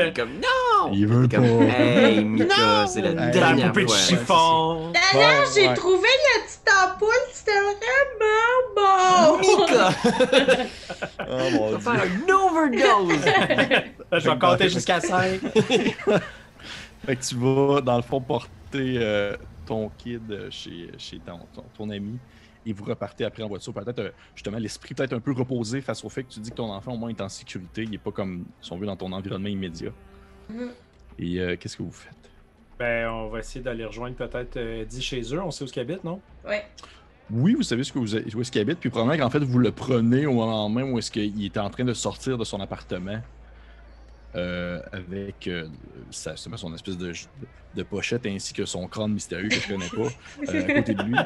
[SPEAKER 2] Et
[SPEAKER 4] comme non!
[SPEAKER 2] Il veut
[SPEAKER 4] comme,
[SPEAKER 2] pas.
[SPEAKER 4] Hey, Mika, c'est la dernière
[SPEAKER 3] poupée de
[SPEAKER 4] fois.
[SPEAKER 3] chiffon!
[SPEAKER 1] D'ailleurs, j'ai trouvé le petit ampoule, c'était vraiment bon!
[SPEAKER 4] Mika!
[SPEAKER 2] Oh mon
[SPEAKER 4] On va faire
[SPEAKER 2] Dieu.
[SPEAKER 4] une overdose!
[SPEAKER 3] Je vais compter jusqu'à 5.
[SPEAKER 2] Fait que tu vas, dans le fond, porter ton kid chez ton ami et vous repartez après en voiture. Peut-être, justement, l'esprit peut-être un peu reposé face au fait que tu dis que ton enfant, au moins, est en sécurité. Il n'est pas comme, si on veut, dans ton environnement immédiat. Et qu'est-ce que vous faites?
[SPEAKER 3] Ben, on va essayer d'aller rejoindre peut-être Eddie chez eux. On sait où ils habitent, non?
[SPEAKER 1] Ouais.
[SPEAKER 2] Oui, vous savez où est-ce qu'il habite, puis probablement qu'en fait, vous le prenez au moment même où est-ce qu'il était en train de sortir de son appartement avec son espèce de pochette ainsi que son crâne mystérieux que je connais pas à côté de lui.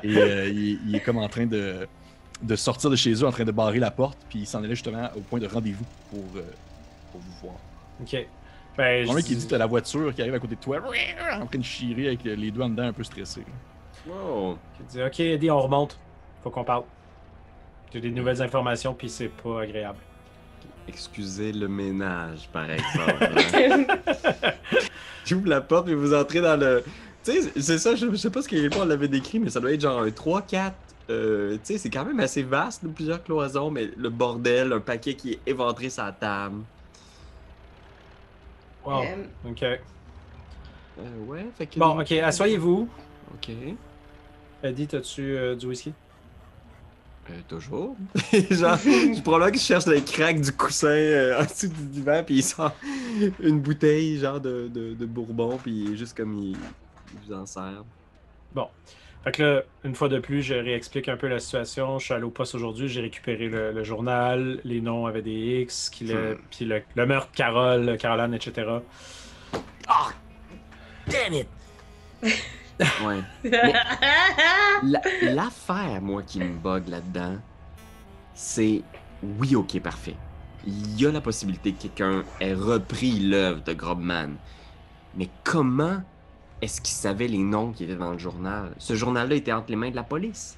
[SPEAKER 2] Et il est comme en train de sortir de chez eux, en train de barrer la porte, puis il s'en allait justement au point de rendez-vous pour vous voir.
[SPEAKER 3] Ok. Ben,
[SPEAKER 2] Le mec qui dit que t'as la voiture qui arrive à côté de toi, en train de chirer avec les doigts en dedans un peu stressés.
[SPEAKER 4] Wow.
[SPEAKER 3] Je dis, ok, Eddie, on remonte. Faut qu'on parle. J'ai des nouvelles informations, puis c'est pas agréable.
[SPEAKER 4] Excusez le ménage, par exemple. J'ouvre la porte et vous entrez dans le... Tu sais, c'est ça, je sais pas ce qu'on l'avait décrit, mais ça doit être genre un 3-4. Tu sais, c'est quand même assez vaste, là, plusieurs cloisons, mais le bordel, un paquet qui est éventré sur la table.
[SPEAKER 3] Wow, ok.
[SPEAKER 4] Ouais, fait que...
[SPEAKER 3] Bon, ok, asseyez-vous.
[SPEAKER 4] Ok.
[SPEAKER 3] Eddie, t'as-tu du whisky?
[SPEAKER 4] Toujours. Genre, je probablement que je cherche le crack du coussin en dessous du divan, puis il sort une bouteille genre de bourbon, puis juste comme il vous en sert.
[SPEAKER 3] Bon. Fait que là, une fois de plus, je réexplique un peu la situation. Je suis allé au poste aujourd'hui, j'ai récupéré le journal, les noms avaient des X, puis le meurtre, Caroline, etc.
[SPEAKER 4] Ah! Damn it! Ouais. Mais l'affaire, moi, qui me bug là-dedans, c'est... Oui, ok, parfait. Il y a la possibilité que quelqu'un ait repris l'œuvre de Grobman. Mais comment est-ce qu'il savait les noms qui étaient dans le journal? Ce journal-là était entre les mains de la police.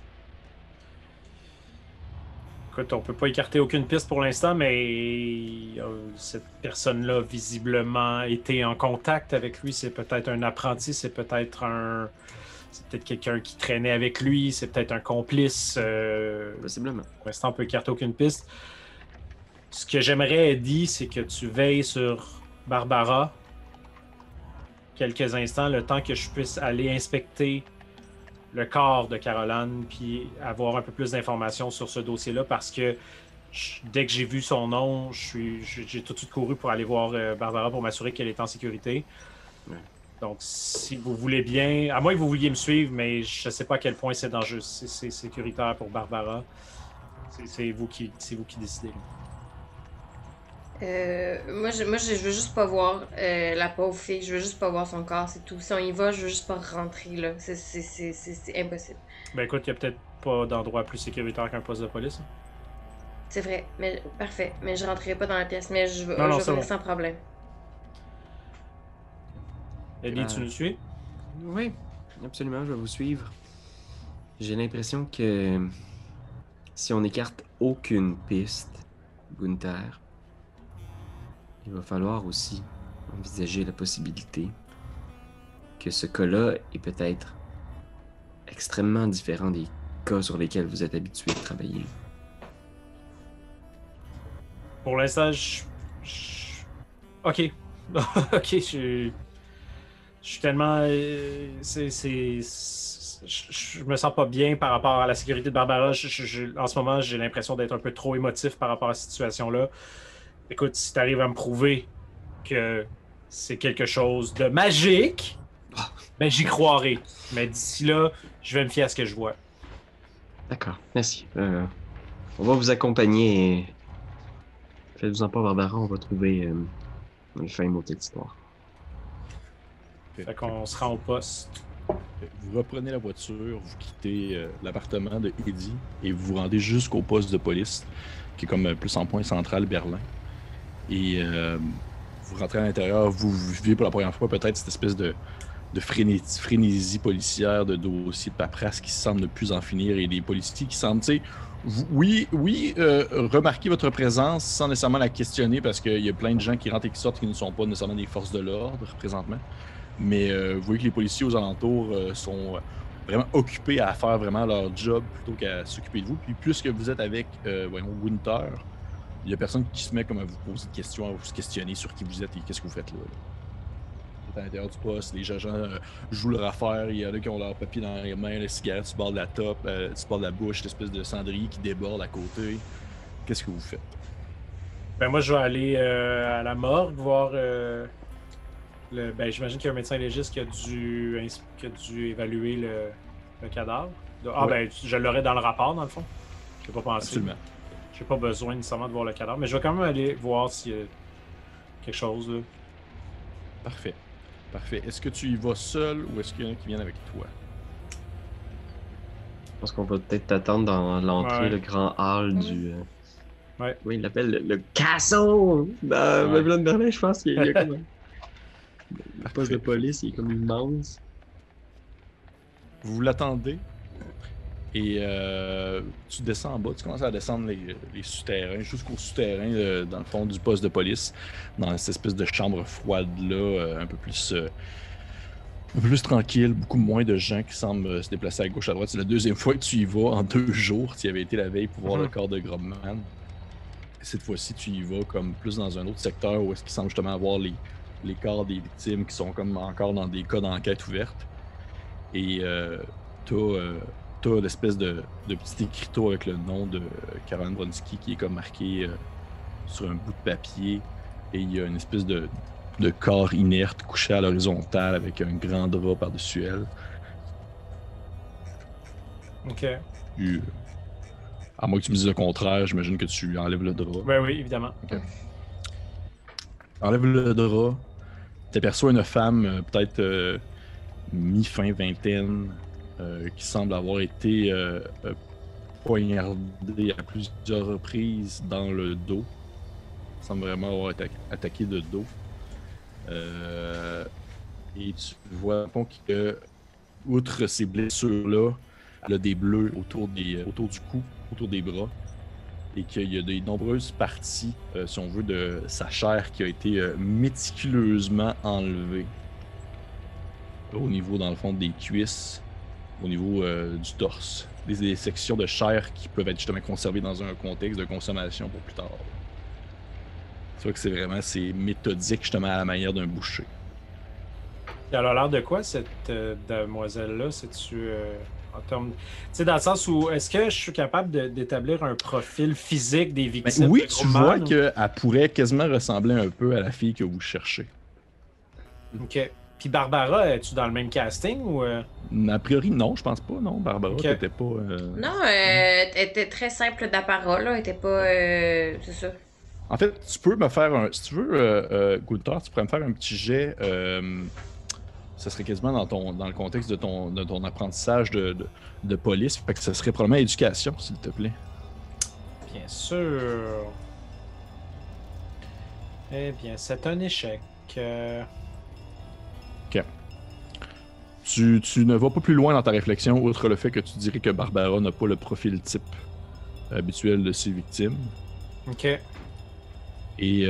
[SPEAKER 3] Écoute, on peut pas écarter aucune piste pour l'instant, mais cette personne-là, visiblement, était en contact avec lui. C'est peut-être un apprenti, c'est peut-être quelqu'un qui traînait avec lui, c'est peut-être un complice.
[SPEAKER 4] Possiblement.
[SPEAKER 3] Pour l'instant, on peut écarter aucune piste. Ce que j'aimerais, Eddie, c'est que tu veilles sur Barbara quelques instants, le temps que je puisse aller inspecter le corps de Caroline, puis avoir un peu plus d'informations sur ce dossier-là, parce que dès que j'ai vu son nom, j'ai tout de suite couru pour aller voir Barbara pour m'assurer qu'elle est en sécurité.
[SPEAKER 4] Ouais.
[SPEAKER 3] Donc, si vous voulez bien, à moins que vous vouliez me suivre, mais je ne sais pas à quel point c'est dangereux, c'est sécuritaire pour Barbara. C'est vous qui décidez.
[SPEAKER 1] Je veux juste pas voir la pauvre fille. Je veux juste pas voir son corps, c'est tout. Si on y va, je veux juste pas rentrer, là. C'est impossible.
[SPEAKER 3] Ben écoute, il y a peut-être pas d'endroit plus sécuritaire qu'un poste de police.
[SPEAKER 1] C'est vrai, mais parfait. Mais je rentrerai pas dans la pièce, mais je vais
[SPEAKER 3] c'est
[SPEAKER 1] venir
[SPEAKER 3] bon.
[SPEAKER 1] sans problème.
[SPEAKER 3] Ellie, tu nous suis?
[SPEAKER 4] Oui, absolument, je vais vous suivre. J'ai l'impression que si on n'écarte aucune piste, Gunther, il va falloir aussi envisager la possibilité que ce cas-là est peut-être extrêmement différent des cas sur lesquels vous êtes habitué de travailler.
[SPEAKER 3] Pour l'instant, OK. OK, je suis tellement... Je me sens pas bien par rapport à la sécurité de Barbara. En ce moment, j'ai l'impression d'être un peu trop émotif par rapport à cette situation-là. Écoute, si tu arrives à me prouver que c'est quelque chose de magique, ben j'y croirai. Mais d'ici là, je vais me fier à ce que je vois.
[SPEAKER 4] D'accord, merci. On va vous accompagner et... Faites-vous-en pas, Barbara, on va trouver une fin mot de cette histoire.
[SPEAKER 3] Fait qu'on se rend au poste.
[SPEAKER 2] Vous reprenez la voiture, vous quittez l'appartement de Eddie et vous vous rendez jusqu'au poste de police, qui est comme plus en point central Berlin. Et vous rentrez à l'intérieur, vous vivez pour la première fois peut-être cette espèce de frénésie policière, de dossiers de paperasse qui semble de plus en finir et des policiers qui semblent, tu sais, remarquez votre présence sans nécessairement la questionner parce qu'il y a plein de gens qui rentrent et qui sortent qui ne sont pas nécessairement des forces de l'ordre présentement. Mais vous voyez que les policiers aux alentours sont vraiment occupés à faire vraiment leur job plutôt qu'à s'occuper de vous. Puis plus que vous êtes avec, Gunther, il y a personne qui se met comme à vous poser des questions, à vous questionner sur qui vous êtes et qu'est-ce que vous faites là. Vous êtes à l'intérieur du poste, les agents jouent leur affaire, il y en a qui ont leur papier dans les mains, les cigarettes sur le bord de la top, sur le bord de la bouche, l'espèce de cendrier qui déborde à côté. Qu'est-ce que vous faites?
[SPEAKER 3] Ben moi, je vais aller à la morgue voir... j'imagine qu'il y a un médecin légiste qui a dû évaluer le cadavre. Je l'aurai dans le rapport, dans le fond. Je n'ai pas pensé.
[SPEAKER 2] Absolument.
[SPEAKER 3] J'ai pas besoin nécessairement de voir le cadavre, mais je vais quand même aller voir s'il y a quelque chose. Là.
[SPEAKER 2] Parfait. Est-ce que tu y vas seul ou est-ce qu'il y en a qui viennent avec toi?
[SPEAKER 4] Je pense qu'on va peut-être t'attendre dans l'entrée, le grand hall du...
[SPEAKER 3] Ouais.
[SPEAKER 4] Oui, il l'appelle le castle! Dans Babylone Berlin, je pense qu'il y a comme le poste de police, il est comme immense.
[SPEAKER 2] Vous l'attendez et tu descends en bas, tu commences à descendre les souterrains jusqu'au souterrain dans le fond du poste de police, dans cette espèce de chambre froide là, un peu plus tranquille, beaucoup moins de gens qui semblent se déplacer à gauche à droite. C'est la deuxième fois que tu y vas en 2 jours. Tu y avais été la veille pour voir le corps de Grobman. Cette fois-ci, tu y vas comme plus dans un autre secteur où est-ce qu'il semble justement avoir les corps des victimes qui sont comme encore dans des cas d'enquête ouverte. Et t'as l'espèce de petit écriteau avec le nom de Karen Bronski qui est comme marqué sur un bout de papier. Et il y a une espèce de corps inerte couché à l'horizontale avec un grand drap par-dessus elle.
[SPEAKER 3] OK.
[SPEAKER 2] Puis, à moins que tu me dises le contraire, j'imagine que tu enlèves le drap.
[SPEAKER 3] Ben oui, évidemment.
[SPEAKER 2] Okay. Enlève le drap. T'aperçois une femme, peut-être mi-fin vingtaine, qui semble avoir été poignardée à plusieurs reprises dans le dos. Elle semble vraiment avoir été attaquée de dos. Et tu vois que, outre ces blessures-là, elle a des bleus autour du cou, autour des bras, et qu'il y a de nombreuses parties, si on veut, de sa chair qui a été méticuleusement enlevée. Au niveau, dans le fond, des cuisses, au niveau du torse. Des sections de chair qui peuvent être justement conservées dans un contexte de consommation pour plus tard. Tu vois que c'est méthodique justement à la manière d'un boucher.
[SPEAKER 3] Elle a l'air de quoi, cette demoiselle-là? C'est-tu en termes... Tu sais, dans le sens où, est-ce que je suis capable d'établir un profil physique des victimes?
[SPEAKER 2] Oui, tu vois qu'elle pourrait quasiment ressembler un peu à la fille que vous cherchez.
[SPEAKER 3] OK. Puis Barbara, es-tu dans le même casting ou...
[SPEAKER 2] A priori, non, je pense pas, non. Barbara,
[SPEAKER 3] Ok.
[SPEAKER 2] t'étais pas...
[SPEAKER 1] Non, elle était très simple d'apparat, là. Elle était pas. C'est ça.
[SPEAKER 2] En fait, tu peux me faire un... Si tu veux, Gunther, tu pourrais me faire un petit jet... ça serait quasiment dans le contexte de ton apprentissage de police. Fait que ça serait probablement éducation, s'il te plaît.
[SPEAKER 3] Bien sûr. Eh bien, c'est un échec.
[SPEAKER 2] Ok. Tu ne vas pas plus loin dans ta réflexion, outre le fait que tu dirais que Barbara n'a pas le profil type habituel de ses victimes.
[SPEAKER 3] Ok.
[SPEAKER 2] Et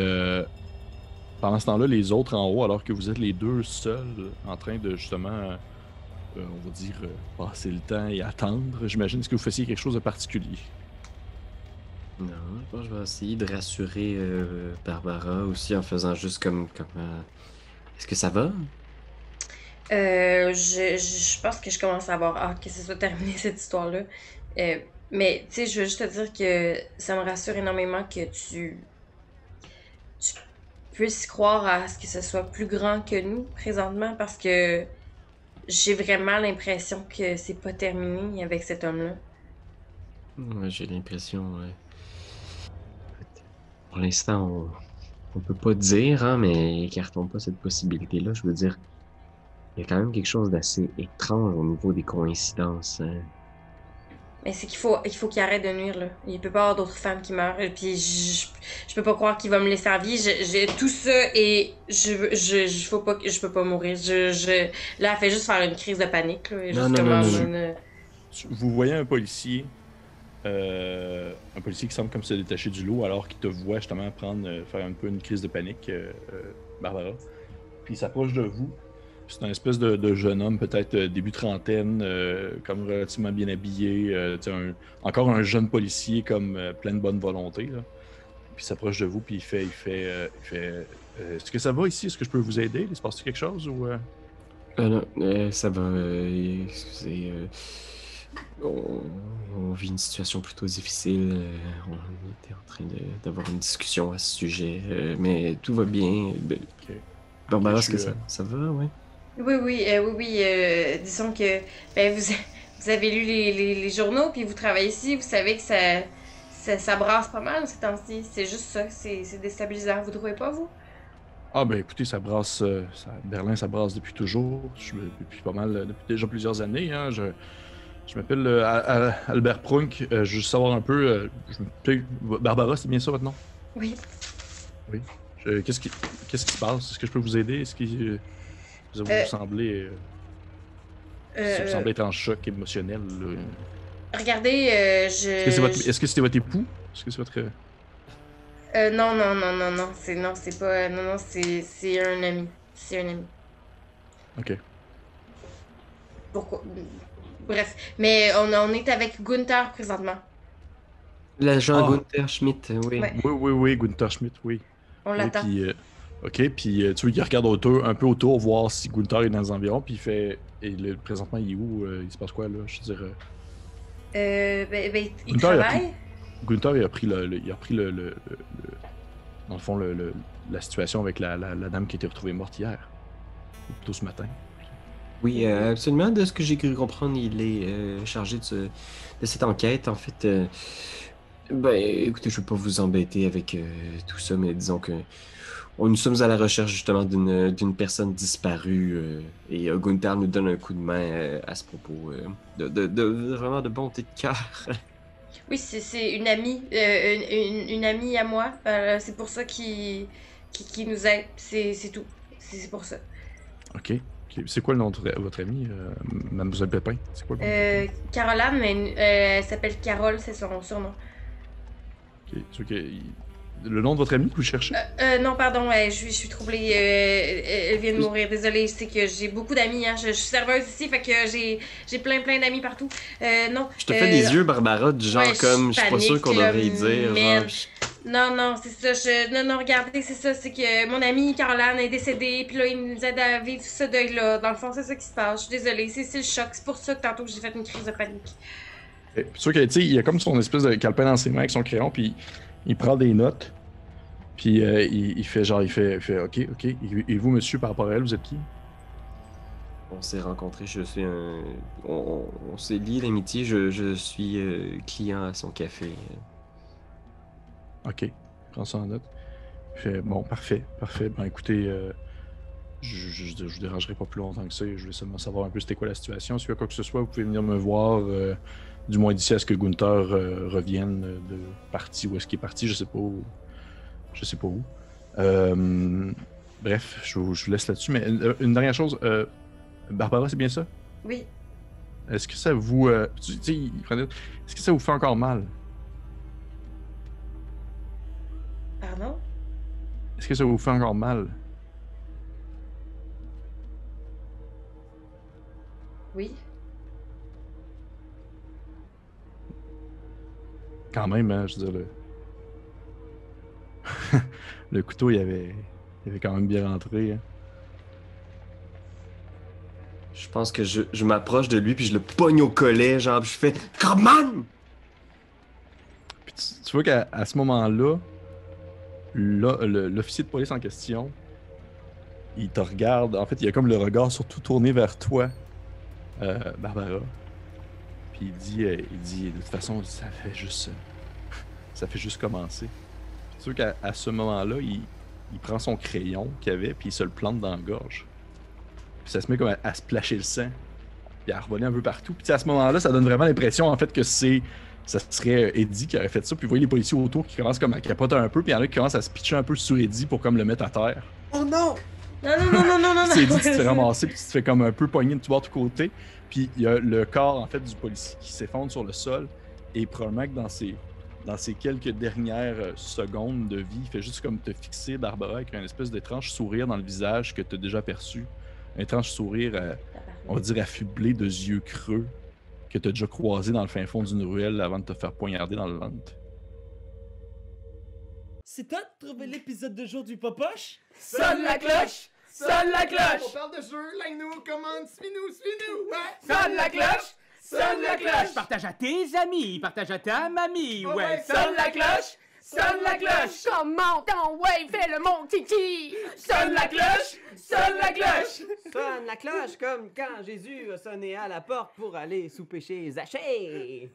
[SPEAKER 2] pendant ce temps-là, les autres en haut, alors que vous êtes les deux seuls en train de justement, on va dire, passer le temps et attendre, j'imagine que vous fassiez quelque chose de particulier.
[SPEAKER 4] Non, je pense que je vais essayer de rassurer Barbara aussi en faisant juste comme est-ce que ça va?
[SPEAKER 1] Je pense que je commence à avoir hâte que ce soit terminé cette histoire-là. Mais, tu sais, je veux juste te dire que ça me rassure énormément que tu puisses croire à ce que ce soit plus grand que nous présentement parce que j'ai vraiment l'impression que c'est pas terminé avec cet homme-là.
[SPEAKER 4] Ouais, j'ai l'impression. Pour l'instant, on peut pas dire, hein, mais écartons pas cette possibilité-là. Je veux dire, il y a quand même quelque chose d'assez étrange au niveau des coïncidences. Hein.
[SPEAKER 1] Mais c'est qu'il faut qu'il arrête de nuire, là. Il peut pas y avoir d'autres femmes qui meurent. Et puis je peux pas croire qu'il va me laisser en vie. J'ai tout ça et je peux pas mourir. Là, elle fait juste faire une crise de panique, là. Et
[SPEAKER 4] Non,
[SPEAKER 1] juste
[SPEAKER 4] non, non,
[SPEAKER 1] comment
[SPEAKER 4] non,
[SPEAKER 2] Vous voyez un policier qui semble comme se détacher du lot alors qu'il te voit justement faire un peu une crise de panique, Barbara. Puis il s'approche de vous. C'est un espèce de jeune homme, peut-être début trentaine, comme relativement bien habillé. Encore un jeune policier, comme plein de bonne volonté. Là. Puis il s'approche de vous, puis il fait est-ce que ça va ici? Est-ce que je peux vous aider? Il se passe quelque chose? Ou,
[SPEAKER 4] non, ça va. Excusez. On vit une situation plutôt difficile. On était en train d'avoir une discussion à ce sujet. Mais tout va bien.
[SPEAKER 2] Ok.
[SPEAKER 4] Barbara,
[SPEAKER 2] Ok,
[SPEAKER 4] est-ce que ça va, ouais?
[SPEAKER 1] Oui. Disons que vous avez lu les journaux, puis vous travaillez ici, vous savez que ça brasse pas mal ces temps-ci. C'est juste ça, c'est déstabilisant. Vous trouvez pas, vous?
[SPEAKER 2] Ah ben écoutez, ça brasse, Berlin, ça brasse depuis toujours, depuis pas mal, depuis déjà plusieurs années. Hein. Je m'appelle Albert Prunk. Je veux juste savoir un peu. Barbara, c'est bien ça votre nom?
[SPEAKER 1] Oui.
[SPEAKER 2] Oui. Qu'est-ce qui se passe? Est-ce que je peux vous aider? Est-ce que vous semblez être en choc émotionnel? Là?
[SPEAKER 1] Regardez,
[SPEAKER 2] Est-ce que c'était votre époux? Est-ce que c'est votre...
[SPEAKER 1] non, c'est pas, non, c'est un ami. C'est un ami.
[SPEAKER 2] Ok.
[SPEAKER 1] Pourquoi? Bref, mais on est avec Gunther présentement.
[SPEAKER 4] L'agent Gunther Schmidt, oui.
[SPEAKER 1] Ouais.
[SPEAKER 2] Oui, Gunther Schmidt, oui.
[SPEAKER 1] On l'attend.
[SPEAKER 2] Puis, ok, puis tu vois, il regarde un peu autour, voir si Gunther est dans les environs, puis il fait... Et présentement, il est où? Il se passe quoi, là? Je veux dire...
[SPEAKER 1] Il
[SPEAKER 2] Gunther,
[SPEAKER 1] travaille?
[SPEAKER 2] Gunther, il a pris dans le fond, la situation avec la dame qui a été retrouvée morte hier. Ou plutôt ce matin.
[SPEAKER 4] Oui, absolument. De ce que j'ai cru comprendre, il est chargé de cette enquête. En fait, écoutez, je ne veux pas vous embêter avec tout ça, mais disons que nous sommes à la recherche justement d'une personne disparue et Gunther nous donne un coup de main à ce propos. Vraiment de bonté de cœur.
[SPEAKER 1] Oui, c'est une amie, une amie à moi. C'est pour ça qui nous aide. C'est tout. C'est pour ça.
[SPEAKER 2] Ok. C'est quoi le nom de votre amie, Mademoiselle Pépin? C'est quoi le nom?
[SPEAKER 1] Caroline, mais elle s'appelle Carole, c'est son surnom.
[SPEAKER 2] Ok. Le nom de votre amie que vous cherchez?
[SPEAKER 1] Non, pardon, je suis troublée. Elle vient de mourir. Désolée, je sais que j'ai beaucoup d'amis. Hein. Je suis serveuse ici, fait que j'ai plein d'amis partout. Non.
[SPEAKER 4] Je te fais des yeux, Barbara, du genre comme je suis pas sûr qu'on devrait y dire.
[SPEAKER 1] Non, c'est ça. Non, regardez, c'est ça. C'est que mon amie Caroline est décédée, puis là, il nous aide à vivre ce deuil-là. Dans le fond, c'est ça qui se passe. Je suis désolée, c'est le choc. C'est pour ça que tantôt j'ai fait une crise de panique.
[SPEAKER 2] C'est sûr qu'il il a comme son espèce de calepin dans ses mains avec son crayon, puis il prend des notes, puis il fait OK. Et vous, monsieur, par rapport à elle, vous êtes qui?
[SPEAKER 4] On s'est rencontrés, je suis un... On s'est lié l'amitié, je suis client à son café.
[SPEAKER 2] Ok, prends ça en note. Bon, parfait. Ben écoutez, je vous dérangerai pas plus longtemps que ça. Je voulais seulement savoir un peu c'était quoi la situation. S'il y a quoi que ce soit, vous pouvez venir me voir. Du moins d'ici à ce que Gunther revienne de partie où est-ce qu'il est parti, je sais pas où. Bref, je vous laisse là-dessus. Mais une dernière chose, Barbara, c'est bien ça?
[SPEAKER 1] Oui.
[SPEAKER 2] Est-ce que ça vous... est-ce que ça vous fait encore mal?
[SPEAKER 1] Pardon?
[SPEAKER 2] Est-ce que ça vous fait encore mal?
[SPEAKER 1] Oui.
[SPEAKER 2] Quand même, hein, je veux dire, le couteau, il avait quand même bien rentré. Hein.
[SPEAKER 4] Je pense que je m'approche de lui puis je le pogne au collet, genre, puis je fais « Grobman! »
[SPEAKER 2] Puis tu vois qu'à ce moment-là, l'officier de police en question, il te regarde. En fait, il a comme le regard surtout tourné vers toi, Barbara. Puis il dit, de toute façon, ça fait juste commencer. Puis tu vois qu'à ce moment-là, il prend son crayon qu'il avait, puis il se le plante dans la gorge. Puis ça se met comme à se placher le sang, puis à revoler un peu partout. Puis à ce moment-là, ça donne vraiment l'impression, en fait, que ça serait Eddie qui aurait fait ça. Puis vous voyez les policiers autour qui commencent comme à capoter un peu, puis il y en a qui commencent à se pitcher un peu sur Eddie pour comme le mettre à terre.
[SPEAKER 4] Oh non!
[SPEAKER 2] Non! C'est Eddie qui se fait ramasser, puis tu te fais comme un peu pogner de tout bord, de côté. Puis il y a le corps, en fait, du policier qui s'effondre sur le sol. Et probablement que dans ces quelques dernières secondes de vie, il fait juste comme te fixer, Barbara, avec un espèce d'étrange sourire dans le visage que tu as déjà perçu. Un étrange sourire, on va dire affublé de yeux creux, que tu as déjà croisé dans le fin fond d'une ruelle avant de te faire poignarder dans le ventre.
[SPEAKER 5] C'est toi de trouver l'épisode de jour du Popoche?
[SPEAKER 6] Sonne la cloche! Sonne la cloche!
[SPEAKER 7] On parle de jeu, like-nous, commande, suis-nous, ouais!
[SPEAKER 6] Sonne la cloche! Sonne la cloche!
[SPEAKER 5] Partage à tes amis, partage à ta mamie,
[SPEAKER 7] Oh ouais,
[SPEAKER 6] Sonne la cloche! Sonne la cloche!
[SPEAKER 8] Commente en wave, fais le mon titi!
[SPEAKER 6] Sonne la cloche! Sonne la cloche!
[SPEAKER 9] Sonne la cloche comme quand Jésus a sonné à la porte pour aller souper chez Zachée.